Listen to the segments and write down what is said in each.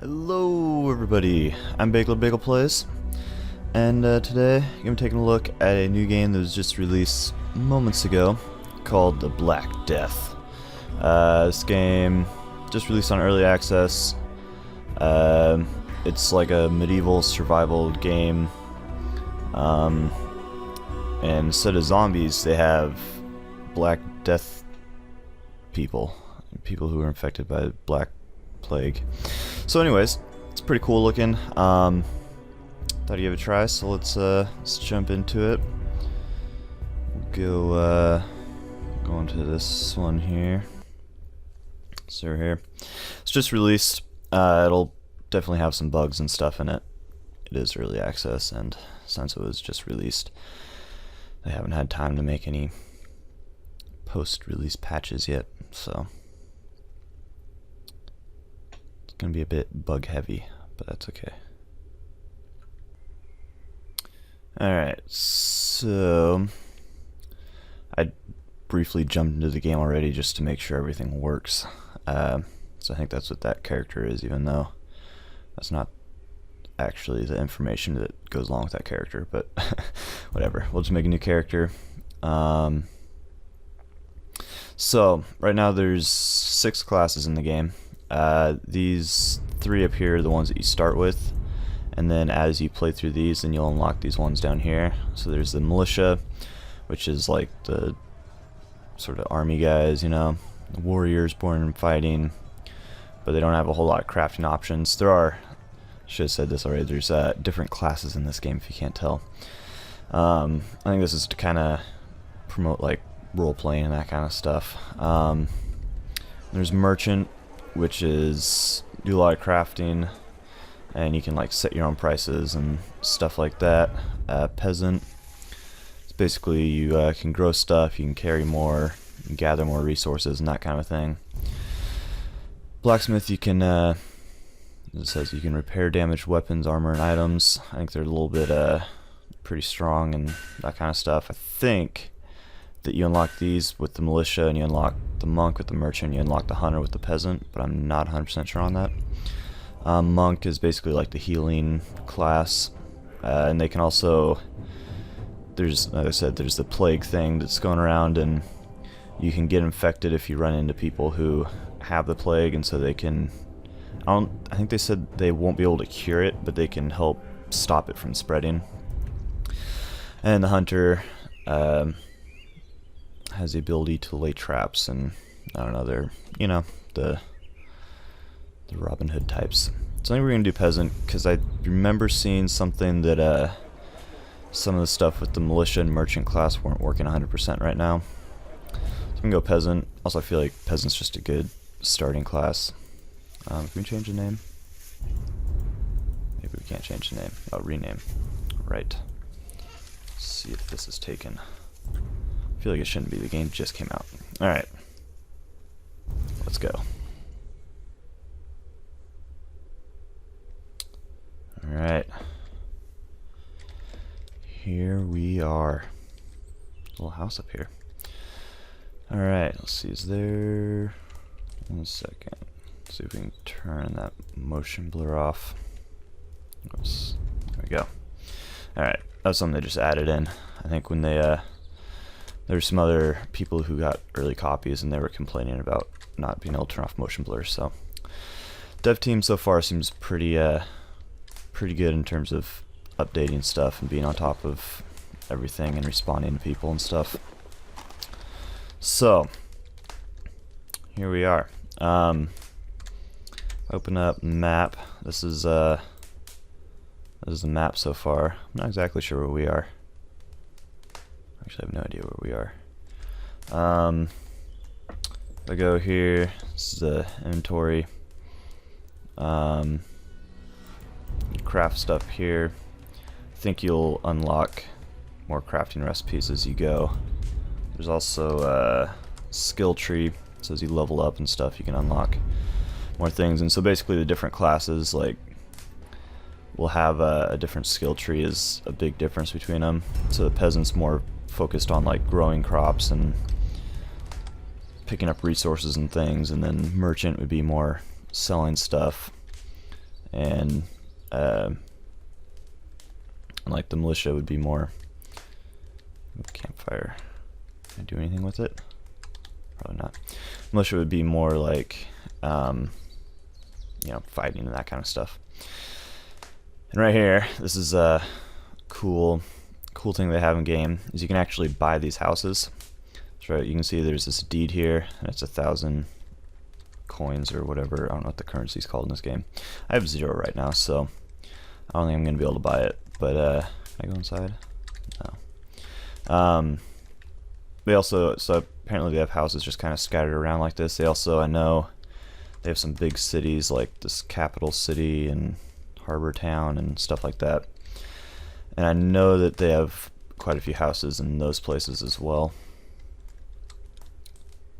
Hello everybody, I'm Bagel Plays, and today I'm going to be taking a look at a new game that was just released moments ago called The Black Death. This game just released on early access. It's like a medieval survival game, and instead of zombies they have Black Death people who are infected by Black Plague. So anyways, it's pretty cool looking. Thought I'd give it a try, so let's jump into it. We'll go into this one here. So here, it's just released. It'll definitely have some bugs and stuff in it. It is early access, and since it was just released, they haven't had time to make any post-release patches yet, so gonna be a bit bug heavy, but that's okay. Alright, so I briefly jumped into the game already just to make sure everything works. So I think that's what that character is, even though that's not actually the information that goes along with that character, but whatever. We'll just make a new character. So right now there's 6 classes in the game. These 3 up here are the ones that you start with, and then as you play through these, then you'll unlock these ones down here. So there's the Militia, which is like the sort of army guys, you know, warriors born in fighting, but they don't have a whole lot of crafting options. There are, I should have said this already, there's different classes in this game if you can't tell. I think this is to kind of promote like role-playing and that kind of stuff. There's Merchant, which is do a lot of crafting, and you can like set your own prices and stuff like that. Peasant, it's basically you can grow stuff, you can carry more, you can gather more resources and that kind of thing. Blacksmith, you can it says you can repair damaged weapons, armor, and items. I think they're a little bit pretty strong and that kind of stuff. I think that you unlock these with the Militia, and you unlock the Monk with the Merchant, you unlock the Hunter with the Peasant, but I'm not 100% sure on that. Monk is basically like the healing class, and they can also, there's, like I said, there's the plague thing that's going around, and you can get infected if you run into people who have the plague, and so they can, I think they said they won't be able to cure it, but they can help stop it from spreading. And the Hunter has the ability to lay traps, and I don't know, they're, you know, the Robin Hood types. So I think we're gonna do Peasant because I remember seeing something that some of the stuff with the Militia and Merchant class weren't working 100% right now. So I'm gonna go Peasant. Also, I feel like Peasant's just a good starting class. Can we change the name? Maybe we can't change the name. Oh, rename. Right. Let's see if this is taken. I feel like it shouldn't be. The game just came out. Alright. Let's go. Alright. Here we are. Little house up here. Alright, let's see. Is there... 1 second. Let's see if we can turn that motion blur off. Oops. There we go. Alright. That's something they just added in. I think when they... There's some other people who got early copies and they were complaining about not being able to turn off motion blur. So, dev team so far seems pretty good in terms of updating stuff and being on top of everything and responding to people and stuff. So, here we are. Open up map. This is the map so far. I'm not exactly sure where we are. Actually, I have no idea where we are. If I go here, this is the inventory. Craft stuff here. I think you'll unlock more crafting recipes as you go. There's also a skill tree, so as you level up and stuff, you can unlock more things. And so basically the different classes like will have a different skill tree is a big difference between them. So the Peasant's more focused on like growing crops and picking up resources and things, and then Merchant would be more selling stuff, and like the militia would be more campfire. Can I do anything with it? Probably not. Militia would be more like you know, fighting and that kind of stuff. And right here, this is a cool thing they have in game, is you can actually buy these houses. So right, you can see there's this deed here, and it's 1,000 coins or whatever. I don't know what the currency is called in this game. I have 0 right now, so I don't think I'm gonna be able to buy it. But can I go inside? No. They also, so apparently they have houses just kind of scattered around like this. They also, I know, they have some big cities like this capital city and harbor town and stuff like that. And I know that they have quite a few houses in those places as well.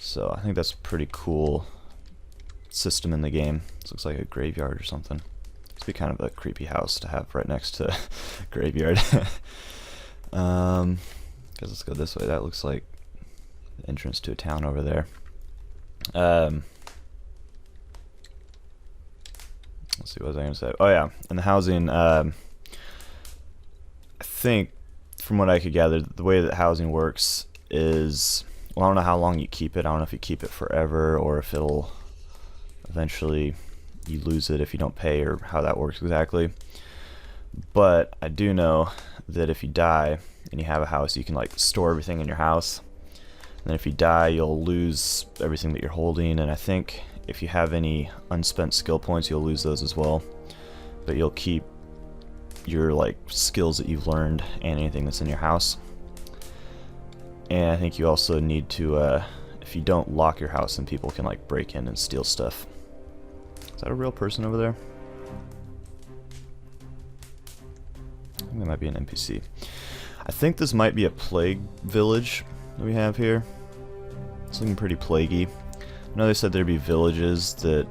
So I think that's a pretty cool system in the game. This looks like a graveyard or something. This would be kind of a creepy house to have right next to a graveyard. Guess let's go this way. That looks like the entrance to a town over there. Let's see, what was I going to say? Oh yeah, and the housing, I think, from what I could gather, the way that housing works is, well, I don't know how long you keep it. I don't know if you keep it forever or if it'll eventually you lose it if you don't pay, or how that works exactly. But I do know that if you die and you have a house, you can like store everything in your house. And then if you die, you'll lose everything that you're holding. And I think if you have any unspent skill points, you'll lose those as well. But you'll keep your like skills that you've learned and anything that's in your house. And I think you also need to, if you don't lock your house, then people can like break in and steal stuff. Is that a real person over there? I think that might be an NPC. I think this might be a plague village that we have here. It's looking pretty plaguey. I know they said there'd be villages that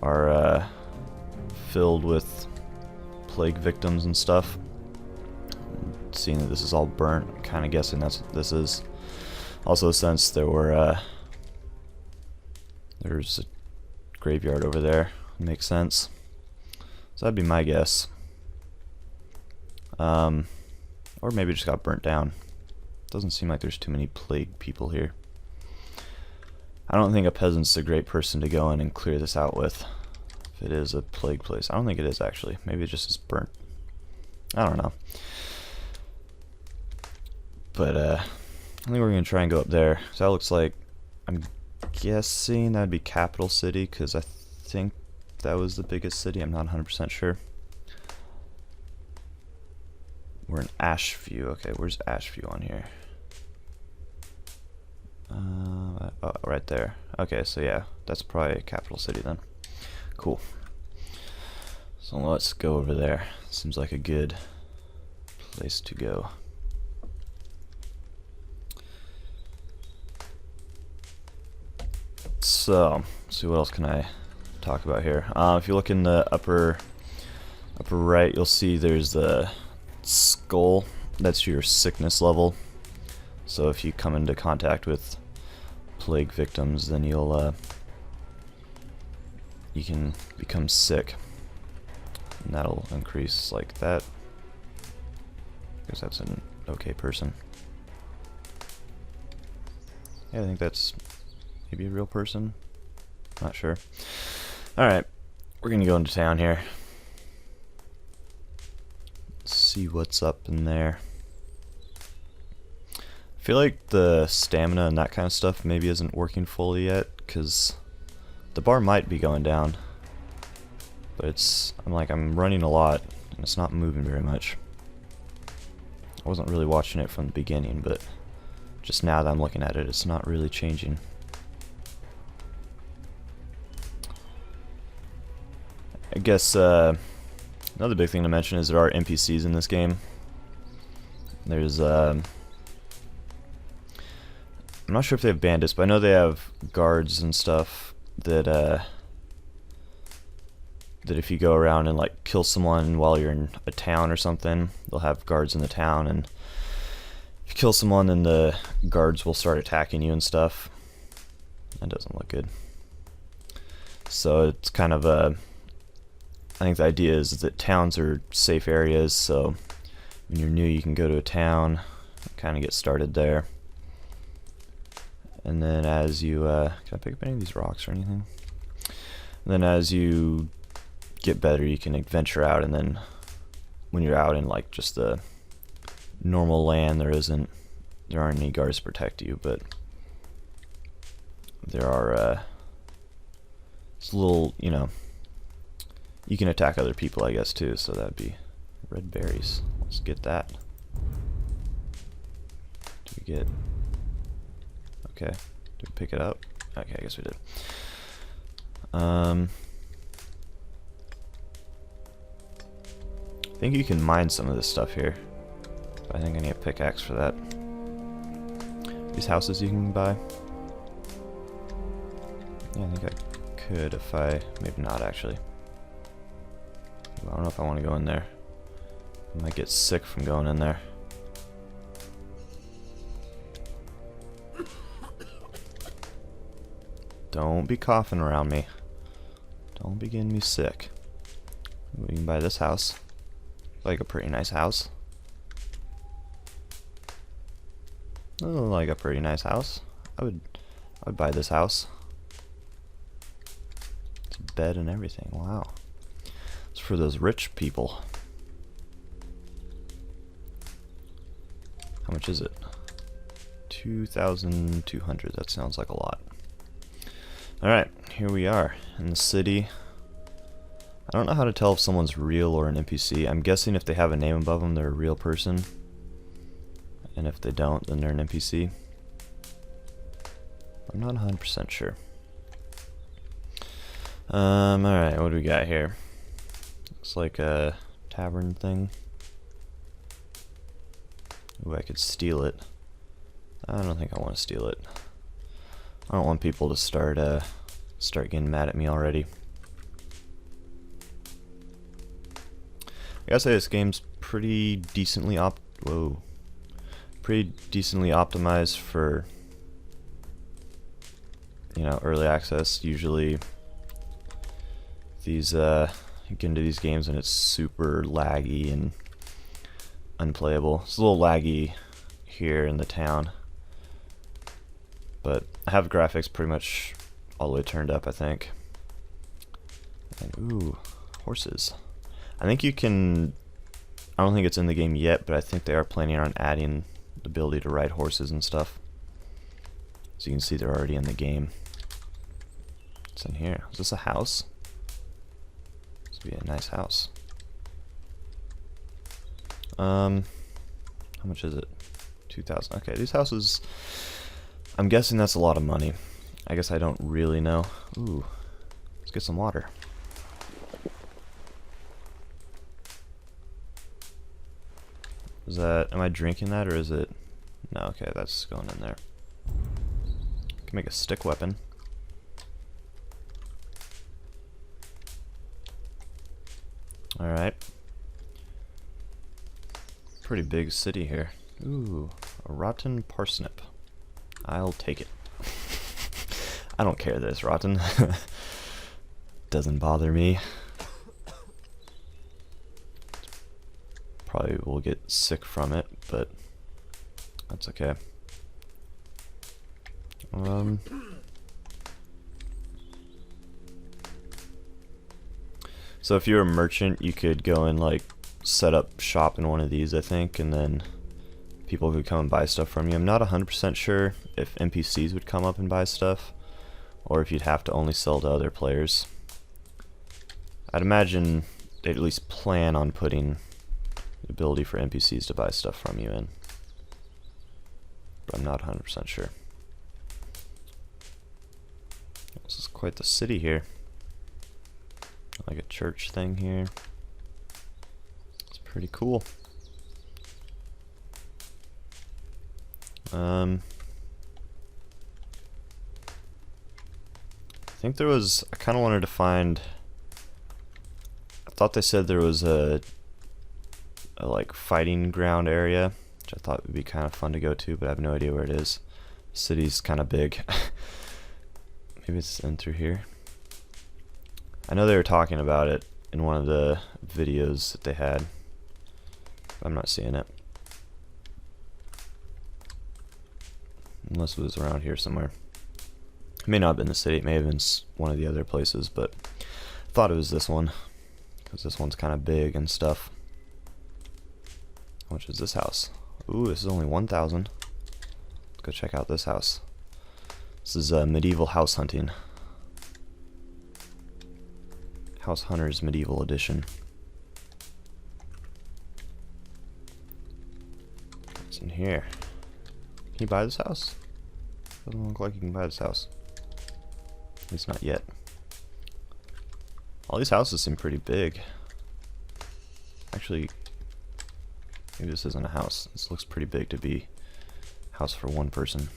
are filled with plague victims and stuff. Seeing that this is all burnt, I'm kind of guessing that's what this is. Also, since there were there's a graveyard over there, makes sense. So that'd be my guess. Or maybe it just got burnt down. Doesn't seem like there's too many plague people here. I don't think a peasant's a great person to go in and clear this out with. If it is a plague place. I don't think it is, actually. Maybe it just is burnt. I don't know. But I think we're going to try and go up there. So that looks like, I'm guessing that would be capital city, because I think that was the biggest city. I'm not 100% sure. We're in Ashview. Okay, where's Ashview on here? Oh, right there. Okay, so yeah, that's probably a capital city then. Cool. So let's go over there. Seems like a good place to go. So, let's see, what else can I talk about here? If you look in the upper right, you'll see there's the skull. That's your sickness level. So if you come into contact with plague victims, then you can become sick, and that'll increase like that. I guess that's an okay person. Yeah, I think that's maybe a real person. Not sure. Alright, we're gonna go into town here. Let's see what's up in there. I feel like the stamina and that kind of stuff maybe isn't working fully yet, because the bar might be going down. But I'm running a lot, and it's not moving very much. I wasn't really watching it from the beginning, but just now that I'm looking at it, it's not really changing. I guess another big thing to mention is there are NPCs in this game. There's I'm not sure if they have bandits, but I know they have guards and stuff that that if you go around and like kill someone while you're in a town or something, they'll have guards in the town, and if you kill someone, then the guards will start attacking you and stuff. That doesn't look good. So it's kind of a I think the idea is that towns are safe areas, so when you're new you can go to a town, kind of get started there. And then as you, can I pick up any of these rocks or anything? And then as you get better you can venture out, and then when you're out in like just the normal land, there aren't any guards to protect you, but there are, it's a little, you know, you can attack other people I guess too, so that'd be red berries. Let's get that. Do we get, okay, did we pick it up? Okay, I guess we did. I think you can mine some of this stuff here. I think I need a pickaxe for that. These houses you can buy. Yeah, I think I could if I, maybe not actually. I don't know if I want to go in there. I might get sick from going in there. Don't be coughing around me. Don't be getting me sick. We can buy this house. Like a pretty nice house. Oh, like a pretty nice house. I would buy this house. It's a bed and everything. Wow. It's for those rich people. How much is it? 2,200. That sounds like a lot. Alright, here we are in the city. I don't know how to tell if someone's real or an NPC. I'm guessing if they have a name above them, they're a real person. And if they don't, then they're an NPC. I'm not 100% sure. Alright, what do we got here? Looks like a tavern thing. Ooh, I could steal it. I don't think I want to steal it. I don't want people to start getting mad at me already. I gotta say this game's pretty decently optimized for, you know, early access. Usually these you get into these games and it's super laggy and unplayable. It's a little laggy here in the town, but I have graphics pretty much all the way turned up, I think. And, ooh, horses. I think you can, I don't think it's in the game yet, but I think they are planning on adding the ability to ride horses and stuff. So you can see they're already in the game. What's in here? Is this a house? This would be a nice house. How much is it? 2,000. Okay, these houses, I'm guessing that's a lot of money. I guess I don't really know. Ooh, let's get some water. Is that, am I drinking that or is it? No, okay, that's going in there. Can make a stick weapon. Alright. Pretty big city here. Ooh, a rotten parsnip. I'll take it. I don't care that it's rotten. Doesn't bother me. Probably will get sick from it, but that's okay. So if you're a merchant, you could go and like set up shop in one of these, I think, and then people could come and buy stuff from you. I'm not 100% sure if NPCs would come up and buy stuff, or if you'd have to only sell to other players. I'd imagine they'd at least plan on putting the ability for NPCs to buy stuff from you in, but I'm not 100% sure. This is quite the city here. Like a church thing here. It's pretty cool. I think there was, I kind of wanted to find, I thought they said there was a like fighting ground area, which I thought would be kind of fun to go to, but I have no idea where it is. The city's kind of big. Maybe it's in through here. I know they were talking about it in one of the videos that they had. I'm not seeing it. Unless it was around here somewhere. It may not have been the city, it may have been one of the other places, but I thought it was this one, because this one's kind of big and stuff. How much is this house? Ooh, this is only 1,000. Let's go check out this house. This is medieval house hunting. House Hunters Medieval Edition. What's in here? Can you buy this house? Doesn't look like you can buy this house. At least not yet. All these houses seem pretty big. Actually, maybe this isn't a house. This looks pretty big to be a house for one person.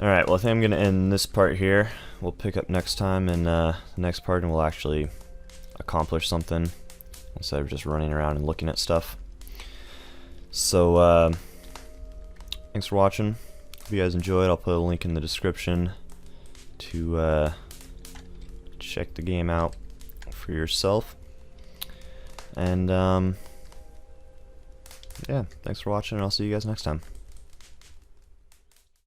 Alright, well I think I'm going to end this part here. We'll pick up next time in the next part and we'll actually accomplish something instead of just running around and looking at stuff. So, thanks for watching. If you guys enjoyed, I'll put a link in the description to check the game out for yourself. And, yeah, thanks for watching and I'll see you guys next time.